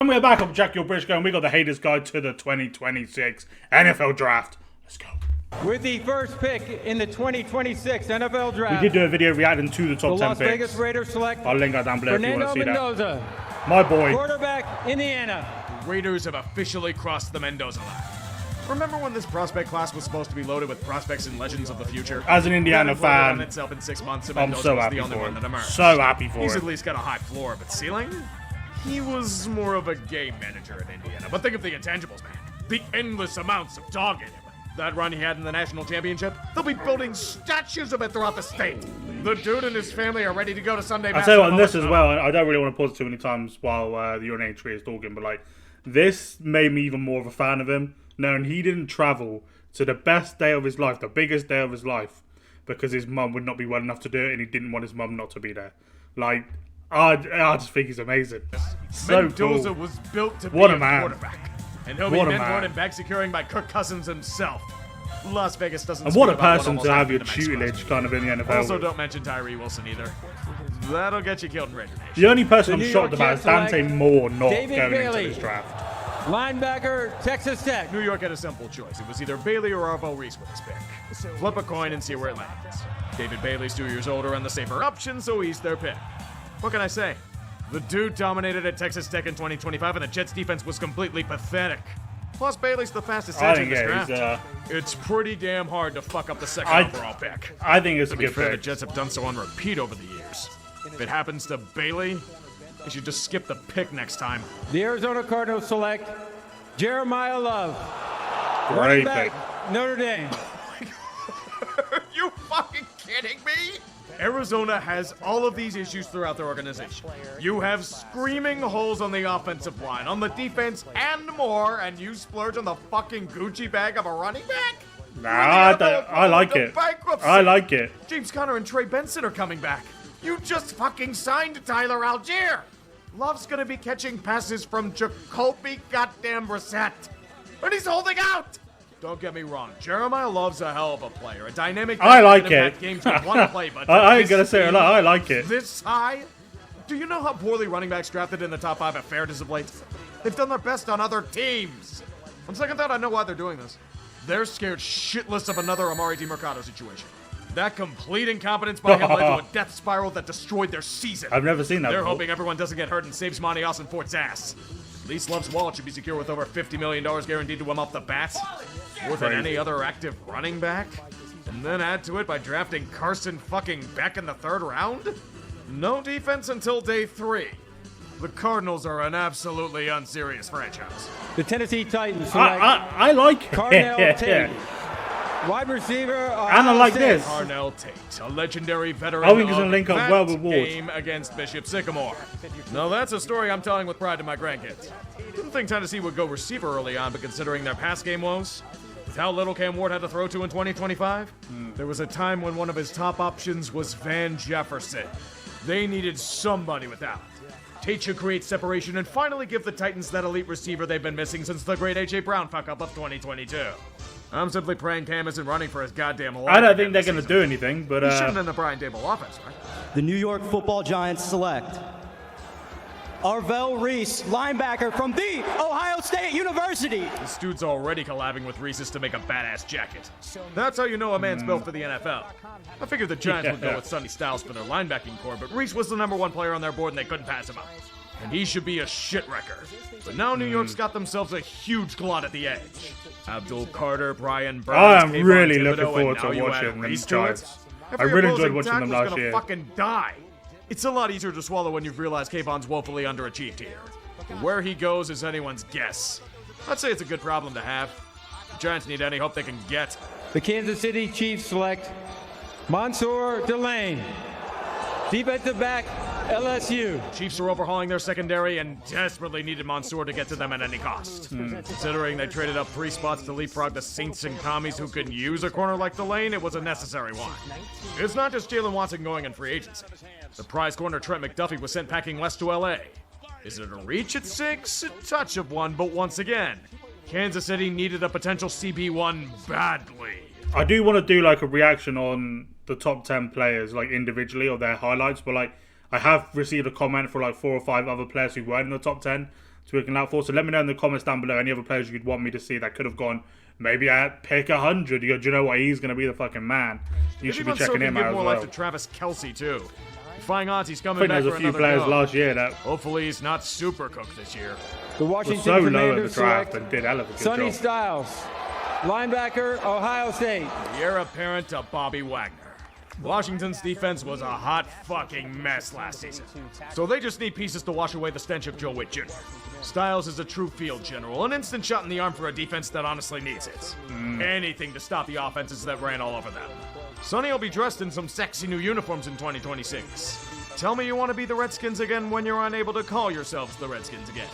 And we're back on Jack Your British Guy, and we got the haters guide to the 2026 NFL Draft. Let's go. With the first pick in the 2026 NFL Draft, We did do a video reacting to the top 10 Las picks. Vegas Raiders select I'll link that down below if you want to see Mendoza, that. My boy. quarterback, Indiana. Raiders have officially crossed the Mendoza line. Remember when this prospect class was supposed to be loaded with prospects and legends of the future? As an Indiana That imploded on fan, itself in 6 months, and I'm Mendoza so was happy the only for one that him. emerged. So happy for He's him. at least got a high floor, but ceiling? He was more of a game manager in Indiana. But think of the intangibles, man. The endless amounts of dog in him. That run he had in the national championship, they'll be building statues of it throughout the state. The dude and his family are ready to go to Sunday Mass. I'll tell you what, on this as well, I don't really want to pause too many times while the urinating tree is talking, but like, this made me even more of a fan of him, knowing he didn't travel to the best day of his life, the biggest day of his life, because his mum would not be well enough to do it, and he didn't want his mum not to be there. Like, I just think he's amazing. So Mendoza cool. was built to What be a man. quarterback. And he'll be What a mentored man. and bag securing by Kirk Cousins himself. Las Vegas doesn't And what a speak about person almost to have your happened to Max tutelage kind of in the NFL. Also, with. don't mention Tyree Wilson either. That'll get you killed in Raider Nation. The only person The I'm New shocked York about is Jets Dante select Moore not David going Bailey. into this draft. Linebacker, Texas Tech. New York had a simple choice. It was either Bailey or Arvo Reese with his pick. Flip a coin and see where it lands. David Bailey's 2 years older and the safer option, so he's their pick. What can I say? The dude dominated at Texas Tech in 2025, and the Jets' defense was completely pathetic. Plus, Bailey's the fastest I edge in think, this yeah, draft. he's, It's pretty damn hard to fuck up the second I- overall pick. I think it's To a be good fair, the pick. Jets have done so on repeat over the years. If it happens to Bailey, they should just skip the pick next time. The Arizona Cardinals select Jeremiah Love, Great running pick. back, Notre Dame. Are you fucking kidding me? Arizona has all of these issues throughout their organization. You have screaming holes on the offensive line, on the defense, and more, and you splurge on the fucking Gucci bag of a running back? Nah, I like it. Bankruptcy. I like it. James Conner and Trey Benson are coming back. You just fucking signed Tyler Algier. Love's gonna be catching passes from Jacoby goddamn Brissett. And he's holding out! Don't get me wrong, Jeremiah Love's a hell of a player. A dynamic I that like can impact it. games with one play, but I ain't this gonna say a speed, lot. I like it. This high? Do you know how poorly running backs drafted in the top 5 have fared as of late? They've done their best on other teams. On second thought, I know why they're doing this. They're scared shitless of another Amari DiMercado situation. That complete incompetence by him led to a death spiral that destroyed their season. I've never seen that They're before. hoping everyone doesn't get hurt and saves Monty Austin Fort's ass. At least Love's wallet should be secure with over $50 million guaranteed to him off the bat. More than Crazy. any other active running back. And then add to it by drafting Carson fucking Beck in the 3rd round? No defense until day 3. The Cardinals are an absolutely unserious franchise. The Tennessee Titans select I like it. Carnell Tate, wide receiver, And I like this. Arnell Tate, a legendary veteran I think it's of gonna link up that well with Ward. game against Bishop Sycamore. Now that's a story I'm telling with pride to my grandkids. Didn't think Tennessee would go receiver early on, but considering their pass game woes, with how little Cam Ward had to throw to in 2025, there was a time when one of his top options was Van Jefferson. They needed somebody with that. Tate should create separation and finally give the Titans that elite receiver they've been missing since the great A.J. Brown fuck-up of 2022. I'm simply praying Cam isn't running for his goddamn life. I don't again think they're this going to season. do anything, but He shouldn't in the Brian Dable offense, right? The New York Football Giants select Arvell Reese, linebacker from the Ohio State University. This dude's already collabing with Reese's to make a badass jacket. That's how you know a man's built for the NFL. I figured the Giants would go with Sonny Styles for their linebacking core, but Reese was the #1 player on their board and they couldn't pass him up. And he should be a shit wrecker. But now New York's got themselves a huge glot at the edge. Abdul Carter, Brian Burns, I am Kayvon really Thibodeau, looking and forward now to you add watching them Reese to it. Giants. I Every really enjoyed opposing watching them tackle's last gonna year. fucking die. It's a lot easier to swallow when you've realized Kayvon's woefully underachieved here. But where he goes is anyone's guess. I'd say it's a good problem to have. The Giants need any hope they can get. The Kansas City Chiefs select Mansour Delane, defensive back, LSU. Chiefs are overhauling their secondary and desperately needed Mansour to get to them at any cost. Considering they traded up 3 spots to leapfrog the Saints and Commies who could use a corner like Delane, it was a necessary one. It's not just Jalen Watson going in free agency. The prize corner Trent McDuffie was sent packing west to LA. Is it a reach at 6? A touch of one, but once again, Kansas City needed a potential CB1 badly. I do want to do like a reaction on the top 10 players, like individually, or their highlights, but like I have received a comment for like 4 or 5 other players who weren't in the top 10 to be looking out for. So let me know in the comments down below any other players you'd want me to see that could have gone maybe at pick 100. You go, do you know what? He's going to be the fucking man. You should be checking him out as more well. life to Travis Kelce too. Defying odds, he's coming I think back there's for a few another players go. last year that Hopefully he's not super cooked this year. The were Washington so low in Commanders the draft select and did hell of a good Sonny job. Styles, linebacker, Ohio State. The heir apparent to Bobby Wagner. Washington's defense was a hot fucking mess last season. So they just need pieces to wash away the stench of Joe Witt Jr. Styles is a true field general, an instant shot in the arm for a defense that honestly needs it. Anything to stop the offenses that ran all over them. Sonny will be dressed in some sexy new uniforms in 2026. Tell me you want to be the Redskins again when you're unable to call yourselves the Redskins again.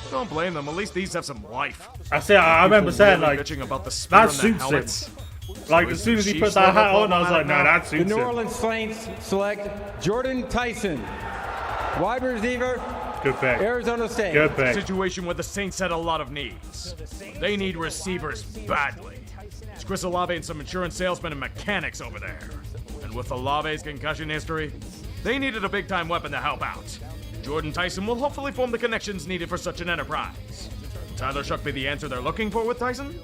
Don't blame them, at least these have some life. I remember saying, Really like, bitching about the spear that on the suits helmets. him. Like, as soon as he put that hat on, I was like, no, that The suits New him. Orleans Saints select Jordan Tyson, wide receiver, Good pick. Arizona State. Good pick. Situation where the Saints had a lot of needs. They need receivers badly. It's Chris Olave and some insurance salesmen and mechanics over there. And with Olave's concussion history, they needed a big-time weapon to help out. Jordan Tyson will hopefully form the connections needed for such an enterprise. Tyler Shuck be the answer they're looking for with Tyson?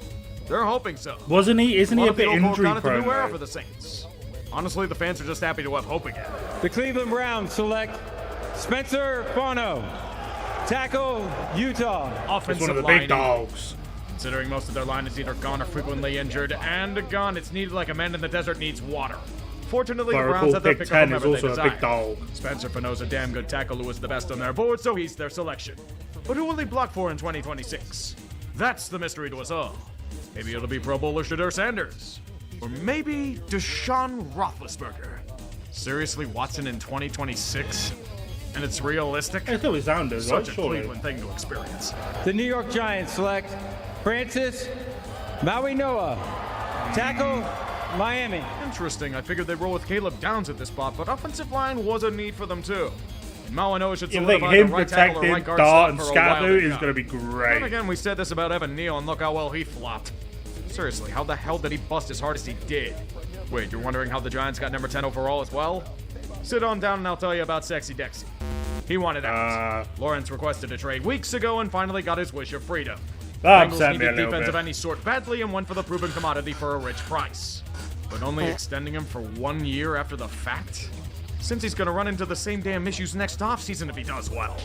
They're hoping so. Wasn't he? Isn't he a bit injury It's a new era prone? for the Saints. Honestly, the fans are just happy to have hope again. The Cleveland Browns select Spencer Bono, tackle, Utah. It's Offensive one of the line big dogs. Considering most of their line is either gone or frequently injured, and a gun, it's needed like a man in the desert needs water. Fortunately, But I the Browns recall have their Big pick Ten of is whomever also they a big desire. dog. Spencer Fano's a damn good tackle who is the best on their board, so he's their selection. But who will he block for in 2026? That's the mystery to us all. Maybe it'll be Pro Bowler Shadur Sanders. Or maybe Deshaun Roethlisberger. Seriously, Watson in 2026? And it's realistic? It's always Sanders, right? Such a Surely. Cleveland thing to experience. The New York Giants select Francis Maui Noah, tackle, Miami. Interesting. I figured they'd roll with Caleb Downs at this spot, but offensive line was a need for them too. And Mawanoa should You think solidify him the right tackle or protecting right guard Dart slot and for a while Scatterboo to is come. going to be Then great. again, we said this about Evan Neal, and look how well he flopped. Seriously, how the hell did he bust as hard as he did? Wait, you're wondering how the Giants got number 10 overall as well? Sit on down and I'll tell you about Sexy Dexy. He wanted out. Lawrence requested a trade weeks ago and finally got his wish of freedom. That Bengals upset me a needed little defense bit. of any sort badly and went for the proven commodity for a rich price. But only extending him for 1 year after the fact? Since he's gonna run into the same damn issues next offseason if he does well.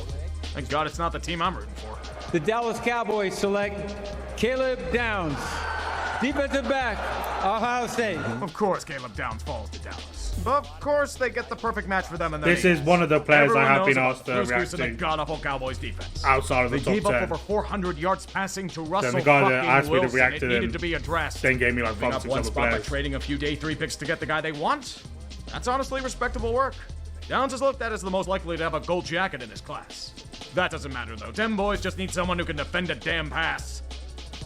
Thank God it's not the team I'm rooting for. The Dallas Cowboys select Caleb Downs, defensive back, Ohio State. Of course Caleb Downs falls to Dallas. Of course they get the perfect match for them in their This is one of the players I have been asked to react react to. The to god-awful Cowboys defense. outside of the They top gave up 10. over 400 yards passing to Russell the guy that fucking asked me to Wilson. react It to needed them to be addressed. Then gave me like Giving 5 up 6 one other spot by players. trading a few day 3 picks to get the guy they want? That's honestly respectable work. Downs is looked at as the most likely to have a gold jacket in his class. That doesn't matter though. Them boys just need someone who can defend a damn pass.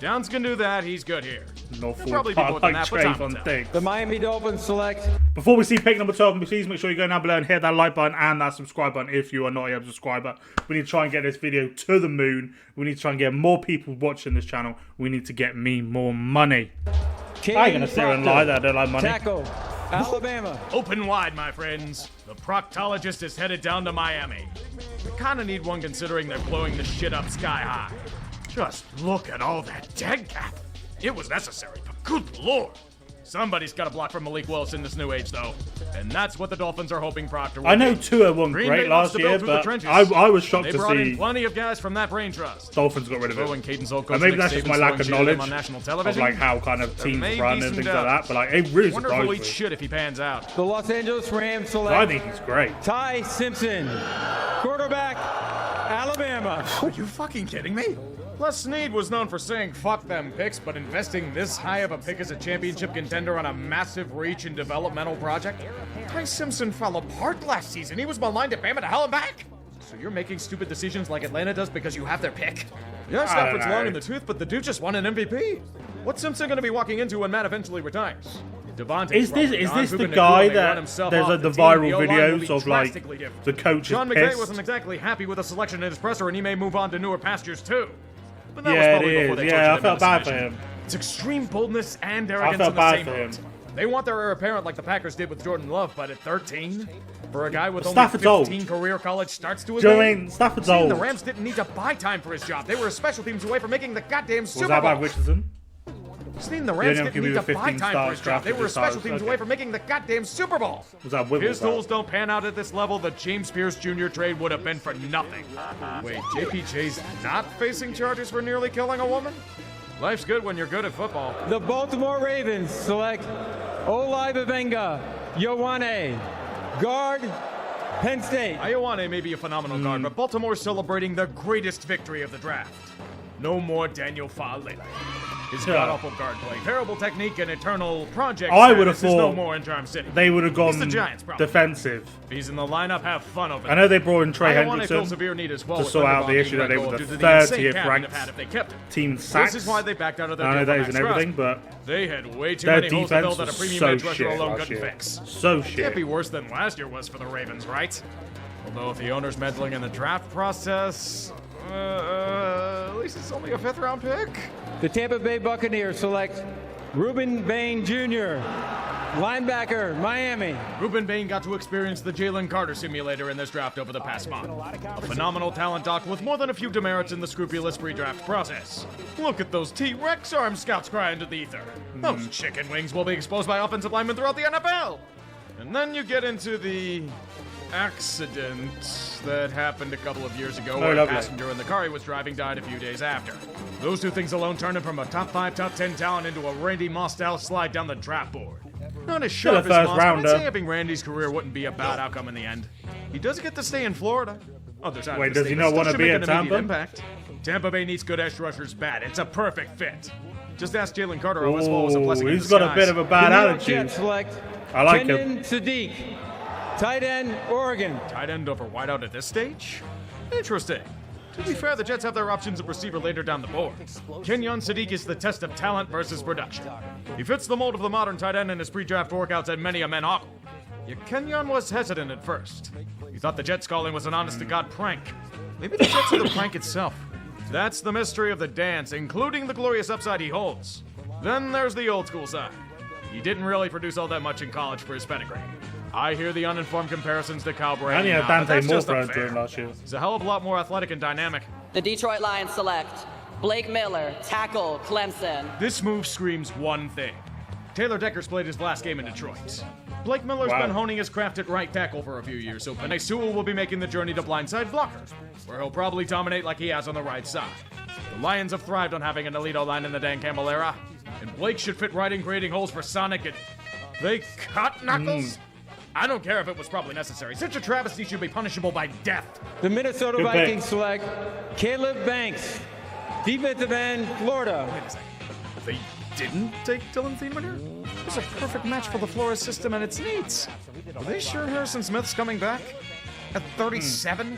Downs can do that, he's good here. No He'll probably full be more than that, but time will on tell. thing. The Miami Dolphins select Before we see pick number 12, please make sure you go down below and hit that like button and that subscribe button if you are not yet a subscriber. We need to try and get this video to the moon. We need to try and get more people watching this channel. We need to get me more money. I ain't gonna sit here and lie that I don't like money. tackle, Alabama. Open wide, my friends. The proctologist is headed down to Miami. We kinda need one considering they're blowing the shit up sky high. Just look at all that dead cap. It was necessary, but good lord. Somebody's got to block for Malik Willis in this new age, though. And that's what the Dolphins are hoping Proctor will I know do. Tua won Green great Bay wants last to build year, through the but trenches. I was shocked They to brought in see plenty of guys from that brain trust. Dolphins got rid of Throwing it. Caden's old coach And maybe Nick that's just Saban my lack of throwing Jalen knowledge on national of television. like how kind of There teams may run be and some things like doubts. that. But like it really Wonder if surprised he'll me. eat shit if he pans out. The Los Angeles Rams I select think he's great. Ty Simpson, quarterback, Alabama. Are you fucking kidding me? Les Snead was known for saying fuck them picks, but investing this high of a pick as a championship contender on a massive reach and developmental project? Ty Simpson fell apart last season. He was maligned at Bama to hell and back. So you're making stupid decisions like Atlanta does because you have their pick? Yeah, Stafford's long in the tooth, but the dude just won an MVP. What's Simpson going to be walking into when Matt eventually retires? Devontae's Is this probably gone. the Puka guy Nacua may that run himself there's off like the team. viral O-line will be videos of like drastically different. the coach is Sean McVay pissed? wasn't exactly happy with the selection in his presser, and he may move on to newer pastures too. But that was Yeah, it probably before is. they Yeah, I tortured him felt in the bad for submission. him. It's extreme boldness and I arrogance felt in the bad same for him. moment. They want their heir apparent like the Packers did with Jordan Love, but at 13? For a guy with only Stafford's 15 old. career college starts to his Do you know what I name? mean? Stafford's See, old. the Rams didn't need to buy time for his job. They were special teams away from making the goddamn Was Super that Bowl. about Richardson? Seen the Rams only didn't give need you to the buy 15 time for his stars job. They drafted were this special size, teams okay. away from making the goddamn Super Bowl. Was that If Whipple? his tools don't pan out at this level, the James Pierce Jr. trade would have been for nothing. Wait, JPJ's not facing charges for nearly killing a woman? Life's good when you're good at football. The Baltimore Ravens select Olai Bavenga, Yowane, guard, Penn State. Ioane may be a phenomenal guard, but Baltimore's celebrating the greatest victory of the draft. No more Daniel Faalele. His Yeah. god-awful guard play, terrible technique, and eternal project I would have status is no thought more in Charm City. They would have He's gone the Giants' problem. defensive. If he's in the lineup, have fun over I know they brought in Trey Ioane feels Hendrickson severe need as well to with sort out Linderbaum the being issue let that they go were of the due to the insane 30th cap in ranked the pad if they kept him. team sacks. This is why they backed out of their I know deal that for isn't Max everything, Crosby. but They had way too their many holes to defense build that a was premium so edge rusher shit alone last couldn't year. fix. So Can't shit. be worse than last year was for the Ravens, right? Although if the owner's meddling in the draft process, at least it's only a 5th round pick. The Tampa Bay Buccaneers select Reuben Bain Jr., linebacker, Miami. Reuben Bain got to experience the Jalen Carter simulator in this draft over the past month. A phenomenal talent doc with more than a few demerits in the scrupulous pre-draft process. Look at those T-Rex arm scouts cry into the ether. Those chicken wings will be exposed by offensive linemen throughout the NFL. And then you get into the accident that happened a couple of years ago where a lovely. passenger in the car he was driving died a few days after. Those two things alone turned him from a top 5, top 10 talent into a Randy Moss-style slide down the draft board. Not as sharp as first Moss, but rounder. I'd say having Randy's career wouldn't be a bad outcome in the end. He does get to stay in Florida. Other side Wait, of the does he state, not but wanna still be should at make an immediate Tampa? Impact. Tampa Bay needs good edge rushers bad. It's a perfect fit. Just ask Jalen Carter how this ball was a blessing in He's got a disguise. bit of a bad The New York attitude. Jets select I like Kenyon him. Sadiq, tight end, Oregon. Tight end over wideout at this stage? Interesting. To be fair, the Jets have their options at receiver later down the board. Kenyon Sadiq is the test of talent versus production. He fits the mold of the modern tight end in his pre-draft workouts and many a men ogle. Yet Kenyon was hesitant at first. He thought the Jets calling was an honest-to-God prank. Maybe the Jets are the prank itself. That's the mystery of the dance, including the glorious upside he holds. Then there's the old-school side. He didn't really produce all that much in college for his pedigree. I hear the uninformed comparisons to Kyle Brady And he had now, but Dante that's Moore just thrown unfair. to him last year. He's a hell of a lot more athletic and dynamic. The Detroit Lions select Blake Miller, tackle, Clemson. This move screams one thing. Taylor Decker's played his last game in Detroit. Blake Miller's Wow. been honing his craft at right tackle for a few years, so Penei Sewell will be making the journey to blindside blocker, where he'll probably dominate like he has on the right side. The Lions have thrived on having an elite O-line in the Dan Campbell era, and Blake should fit right in creating holes for Sonic, and they cut Knuckles? I don't care if it was probably necessary. Such a travesty should be punishable by death. The Minnesota Good pick. Vikings select Caleb Banks, defensive end, Florida. Wait a second. They didn't take Dylan Thiemann here? It's a perfect match for the Flores system and its needs. Are they sure Harrison Smith's coming back? At 37?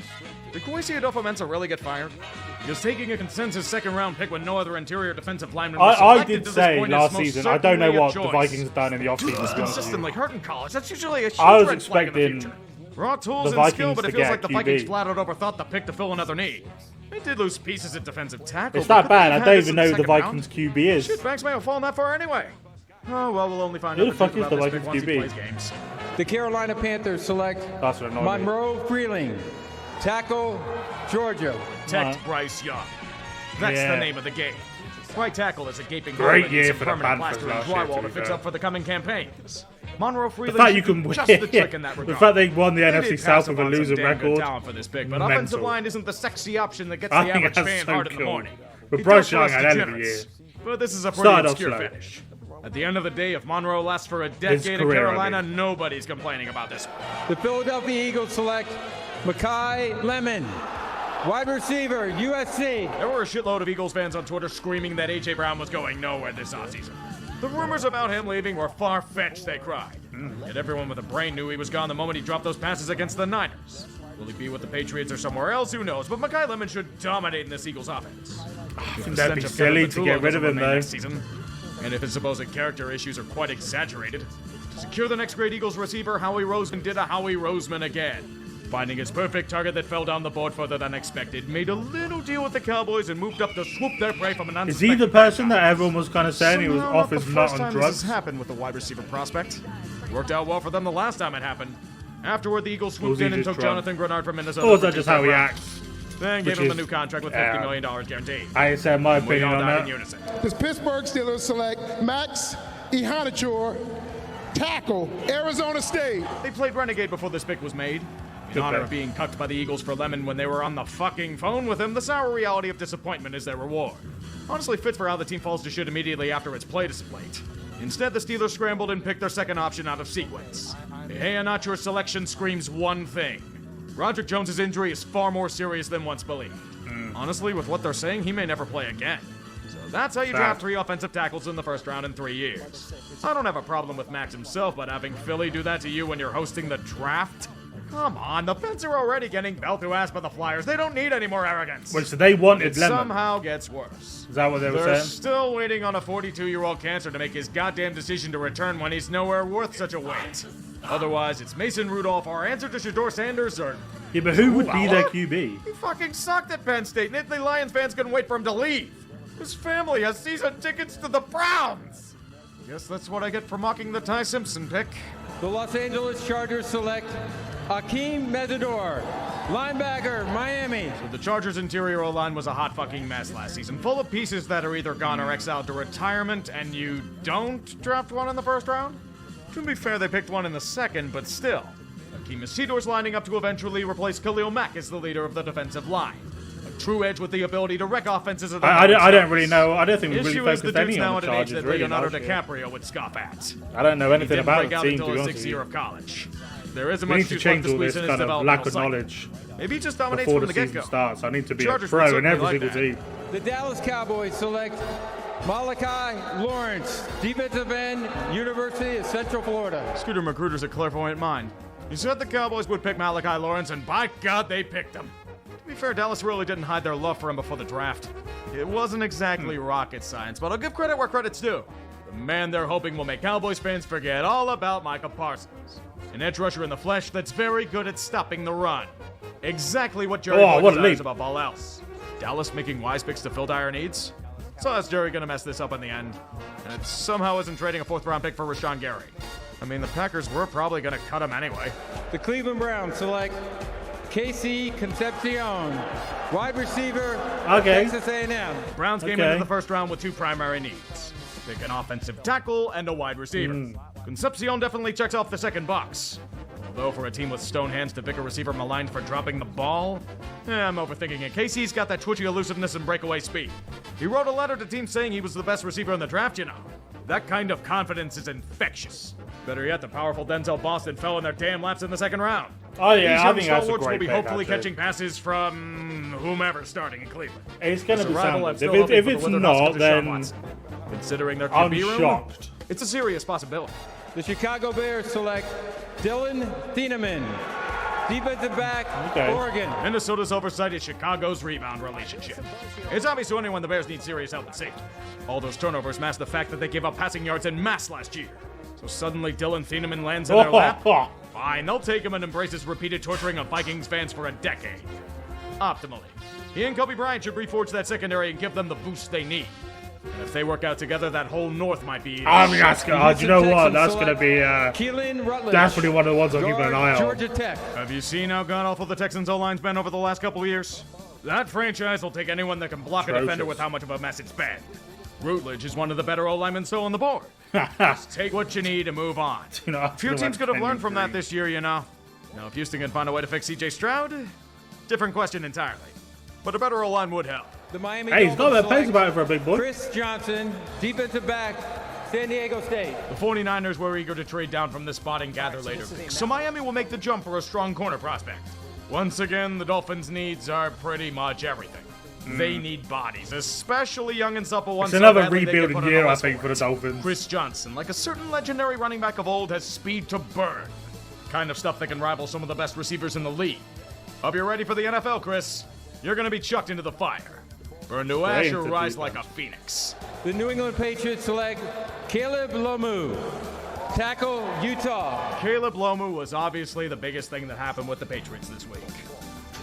Did Kwesi Adolfo-Mensah really get fired? Because taking a consensus second-round pick when no other interior defensive lineman was I selected did to this say point is last most season, I don't know certainly a what the choice. Vikings have done in the offseason. to be It's honest with you. consistently hurt in college. That's usually a huge I was red flag in the expecting future. Raw tools the and skill, Vikings but it to feels get like the QB. Vikings flat out overthought the pick to fill another need. They did lose pieces at defensive tackle. It's but that could bad. they I have don't this even in know who the second round? Vikings QB is. Shit, Banks may have fallen that far anyway. Oh, well, we'll only find Who out the fuck truth is the about this Vikings pick once QB? he plays games. The Carolina Panthers select That's what annoyed me. Monroe Freeling, tackle, Georgia. Protect Right. Bryce Young. That's Yeah. the name of the game. Right tackle is a gaping hole Great that year needs some for the permanent Panthers plaster and last year, drywall to to be fix fair. up for the coming campaigns. Monroe The Freeling fact you should can do win, just the trick in that the regard. fact they won the They NFC did South pass with a upon some losing damn good record. talent for this pick, but Mental. offensive line isn't the sexy option that gets I the think average that's fan so hard in the cool. morning. But It Bryce does for us Young had end of the degenerates. year. But this is a pretty Started off obscure slow. finish. At the end of the day, if Monroe lasts for a decade in career, I Carolina, mean. nobody's complaining about this. The Philadelphia Eagles select Makai Lemon, wide receiver, USC. There were a shitload of Eagles fans on Twitter screaming that A.J. Brown was going nowhere this offseason. The rumors about him leaving were far-fetched, they cried. Yet everyone with a brain knew he was gone the moment he dropped those passes against the Niners. Will he be with the Patriots or somewhere else? Who knows? But Makai Lemon should dominate in this Eagles offense. I think that'd be silly to get rid of him, though. Next season. And if his supposed character issues are quite exaggerated, to secure the next great Eagles receiver, Howie Roseman did a Howie Roseman again. finding his perfect target that fell down the board further than expected, made a little deal with the Cowboys and moved up to swoop their prey from an Is unsuspecting he the person that everyone was kind of saying he was Somehow off not his the nut first on time drugs? This has happened with the wide receiver prospect. Worked out well for them the last time it happened. Afterward, the Eagles swooped in and took Jonathan Grenard from Minnesota. Or is that just how he acts? Then gave him a new contract with $50 million guaranteed. I ain't said my And we opinion all on died that. in unison. The Pittsburgh Steelers select Max Ihanachor, tackle, Arizona State. They played Renegade before this pick was made. In honor of being cucked by the Eagles for Lemon when they were on the fucking phone with him, the sour reality of disappointment is their reward. Honestly fits for how the team falls to shit immediately after its play displayed. Instead, the Steelers scrambled and picked their second option out of sequence. The Ihanachor selection screams one thing. Roderick Jones' injury is far more serious than once believed. Honestly, with what they're saying, he may never play again. So that's how you draft 3 offensive tackles in the first round in 3 years. I don't have a problem with Max himself, but having Philly do that to you when you're hosting the draft? Come on, the Pens are already getting belt to ass by the Flyers. They don't need any more arrogance. Wait, so they wanted It Lemon. somehow gets worse. Is that what they were They're saying? still waiting on a 42-year-old cancer to make his goddamn decision to return when he's nowhere worth such a wait. Otherwise, it's Mason Rudolph, our answer to Shedeur Sanders, or... Yeah, but who would be their What? QB? He fucking sucked at Penn State, and Italy Lions fans couldn't wait for him to leave. His family has season tickets to the Browns. Guess that's what I get for mocking the Ty Simpson pick. The Los Angeles Chargers select Akeem Metador, linebacker, Miami. So the Chargers' interior O-line was a hot fucking mess last season, full of pieces that are either gone or exiled to retirement, and you don't draft one in the first round? To be fair, they picked one in the second, but still. Akeem Metador's lining up to eventually replace Khalil Mack as the leader of the defensive line. A true edge with the ability to wreck offenses at the I don't really know. I don't think we really Issue is the focused dude's any now on at the an age Chargers. that Really, Leonardo last year. DiCaprio would scoff at. I don't know He anything didn't about break the out team, to until be his honest 6th with year you. of college. There isn't We much need to juice left change to all squeeze this in his kind of lack developmental of cycle. knowledge Maybe he just dominates before from the the season get-go. starts. I need to be a Chargers would pro in certainly every like single that. team. The Dallas Cowboys select Malachi Lawrence, defensive end, University of Central Florida. Scooter Magruder's a clairvoyant mind. He said the Cowboys would pick Malachi Lawrence, and by God, they picked him. To be fair, Dallas really didn't hide their love for him before the draft. It wasn't exactly rocket science, but I'll give credit where credit's due. The man they're hoping will make Cowboys fans forget all about Micah Parsons. An edge rusher in the flesh that's very good at stopping the run. Exactly what Jerry Oh, Boyd what a desires leap. above all else. Dallas making wise picks to fill dire needs? So is Jerry gonna mess this up in the end? And it somehow isn't trading a 4th round pick for Rashawn Gary. I mean, the Packers were probably gonna cut him anyway. The Cleveland Browns select Casey Concepcion, wide receiver, Okay. Texas A&M. Browns came Okay. into the first round with 2 primary needs. Pick an offensive tackle and a wide receiver. Concepcion definitely checks off the second box. Although for a team with stone hands to pick a receiver maligned for dropping the ball, I'm overthinking it. Casey's got that twitchy elusiveness and breakaway speed. He wrote a letter to teams saying he was the best receiver in the draft, you know. That kind of confidence is infectious. Better yet, the powerful Denzel Boston fell in their damn laps in the second round. Oh yeah, These I young think that's a stalwarts great will be pick, hopefully actually. catching passes from whomever starting in Cleveland. It's going to As a be rival, I'm Sanders. still If hoping for it's the Withered not, Huskers' Deshaun then Watson. Considering their I'm QB room, shocked. it's a serious possibility. The Chicago Bears select Dylan Thieneman, defensive back, Okay. Oregon. Minnesota's oversight is Chicago's rebound relationship. It's obvious to anyone the Bears need serious help and safety. All those turnovers mask the fact that they gave up passing yards en masse last year. So suddenly Dylan Thieneman lands in their lap. Fine, they'll take him and embrace his repeated torturing of Vikings fans for a decade. Optimally, he and Kobe Bryant should reforge that secondary and give them the boost they need. And if they work out together, that whole North might be... I mean, that's good. Do you know what? That's going to be Keelan Rutledge, definitely one of the ones I'm keeping an eye on. Georgia Tech. Have you seen how god-awful the Texans' O-line's been over the last couple of years? That franchise will take anyone that can block a Atrocious. defender with how much of a mess it's been. Rutledge is one of the better O-linemen still on the board. Just take what you need and move on. You know, A few teams could have learned from that this year, you know. Now, if Houston can find a way to fix C.J. Stroud, different question entirely. But a better O-line would help. The Miami Hey, he's got Dolphins that pace select about it for a big boy. Chris Johnson, defensive back, San Diego State. The 49ers were eager to trade down from this spot and gather later picks, so Miami will make the jump for a strong corner prospect. Once again, the Dolphins' needs are pretty much everything. They need bodies, especially young and supple ones. It's so another badly they get rebuilding put on year, a I list think, for the it. Dolphins. Chris Johnson, like a certain legendary running back of old, has speed to burn. Kind of stuff that can rival some of the best receivers in the league. Hope you're ready for the NFL, Chris. You're going to be chucked into the fire. Burn to ash or into rise defense. like a phoenix. The New England Patriots select Caleb Lomu, tackle, Utah. Caleb Lomu was obviously the biggest thing that happened with the Patriots this week.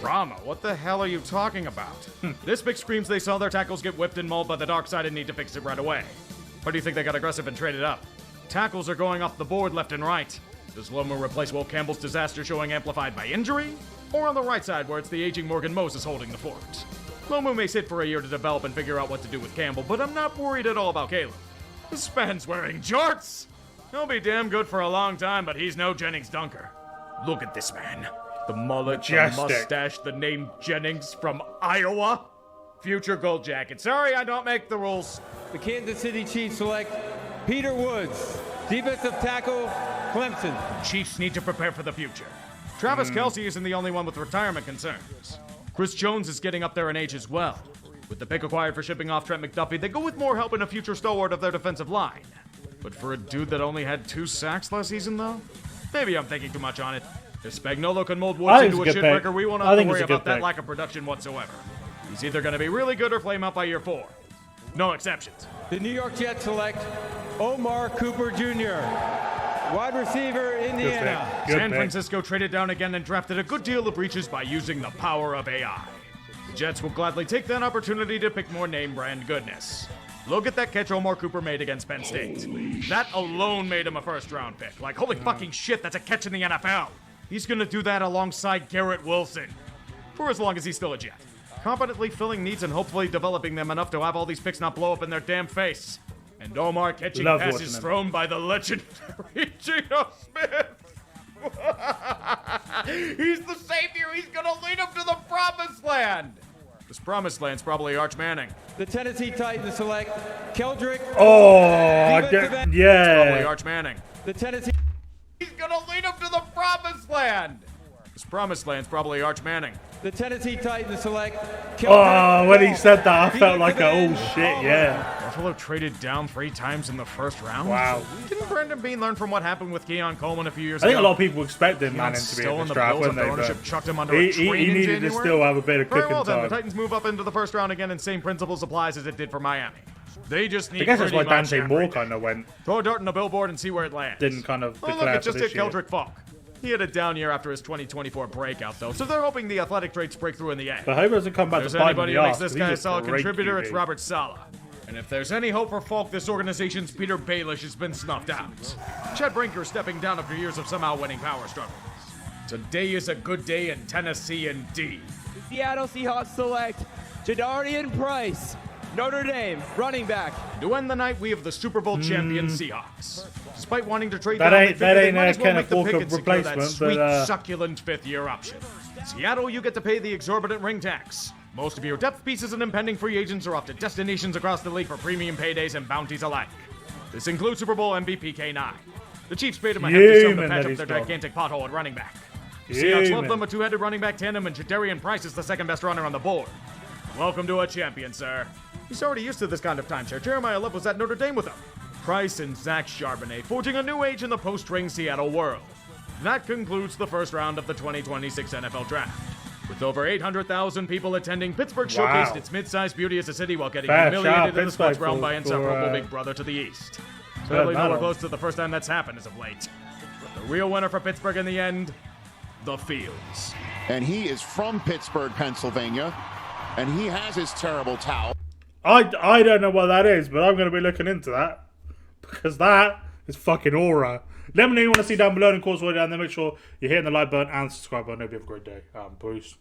Drama? What the hell are you talking about? This big screams they saw their tackles get whipped and mauled by the dark side and need to fix it right away. Or do you think they got aggressive and traded up? Tackles are going off the board left and right. Does Lomu replace Will Campbell's disaster showing amplified by injury? Or on the right side where it's the aging Morgan Moses holding the fort? Lomu may sit for a year to develop and figure out what to do with Campbell, but I'm not worried at all about Caleb. This man's wearing jorts! He'll be damn good for a long time, but he's no Jennings Dunker. Look at this man. The mullet, Majestic. the mustache, the name Jennings from Iowa. Future Gold Jacket. Sorry, I don't make the rules. The Kansas City Chiefs select Peter Woods, defensive tackle, Clemson. Chiefs need to prepare for the future. Travis Kelce isn't the only one with retirement concerns. Chris Jones is getting up there in age as well. With the pick acquired for shipping off Trent McDuffie, they go with more help in a future stalwart of their defensive line. But for a dude that only had 2 sacks last season, though? Maybe I'm thinking too much on it. If Spagnolo can mold Woods into a shitbreaker, we won't have to worry about that lack of production whatsoever. He's either going to be really good or flame out by year 4. No exceptions. The New York Jets select Omar Cooper Jr., wide receiver, Indiana. San Francisco traded down again and drafted a good deal of reaches by using the power of AI. The Jets will gladly take that opportunity to pick more name brand goodness. Look at that catch Omar Cooper made against Penn State. That alone made him a first-round pick. Like, holy fucking shit, that's a catch in the NFL. He's gonna do that alongside Garrett Wilson. For as long as he's still a Jet. Competently filling needs and hopefully developing them enough to have all these picks not blow up in their damn face. And Omar catching passes thrown by the legendary Geno Smith. He's the savior. He's gonna lead him to the promised land. This promised land's probably Arch Manning. The Tennessee Titans select Keldrick. Yeah. Probably Arch Manning. The Tennessee. He's gonna lead him to the promised land. This promised land's probably Arch Manning. The Tennessee Titans select Keldrick. When he said that, I felt like oh shit, yeah. Buffalo traded down 3 times in the first round. Wow. Didn't Brandon Beane learn from what happened with Keon Coleman a few years ago? I think a lot of people expected Manning to be in this draft, when weren't they? ownership chucked him under He a train in needed to January? still have a bit of Very cooking well then, the time. Titans move up into the first round again, and same principles applies as it did for Miami. They just need I guess that's why pretty much Dante Moore everything. kind of went. Throw a dart in the billboard and see where it lands. Didn't kind of Oh, look, declare it just for hit this year. Keldrick Falk. He had a down year after his 2024 breakout, though, so they're hoping the athletic traits break through in the end. But I hope it doesn't come back If to there's bite him in anybody the who arse, makes this 'cause guy a he's solid great contributor, QB. it's Robert Saleh. And if there's any hope for Falk, this organization's Peter Baelish has been snuffed out. Chad Brinker stepping down after years of somehow winning power struggles. Today is a good day in Tennessee indeed. The Seattle Seahawks select Jadarian Price, Notre Dame, running back. To end the night, we have the Super Bowl champion Seahawks. Despite wanting to trade That down, ain't- they figure that they ain't might a as well Kenneth make the pick Walker and secure that replacement, sweet, but, succulent fifth-year option. Seattle, you get to pay the exorbitant ring tax. Most of your depth pieces and impending free agents are off to destinations across the league for premium paydays and bounties alike. This includes Super Bowl MVP K9. The Chiefs paid him a hefty sum to Human patch that up he's their gone. gigantic pothole at running back. The Seahawks love Human. them a two-headed running back tandem, and Jadarian Price is the second best runner on the board. Welcome to a champion, sir. He's already used to this kind of timeshare. Jeremiah Love was at Notre Dame with him. Price and Zach Charbonnet forging a new age in the post-ring Seattle world. That concludes the first round of the 2026 NFL Draft. With over 800,000 people attending, Pittsburgh showcased its mid-sized beauty as a city while getting Fair humiliated shout, in the sports Pittsburgh realm by for, insufferable Big Brother to the east. Fair Sadly, nowhere battle. close to the first time that's happened as of late. But the real winner for Pittsburgh in the end, the Fields. And he is from Pittsburgh, Pennsylvania, and he has his terrible towel. I don't know what that is, but I'm going to be looking into that. Because that is fucking aura. Let me know what you want to see down below and of course, and then make sure you're hitting the like button and subscribe button. I hope you have a great day. Bruce.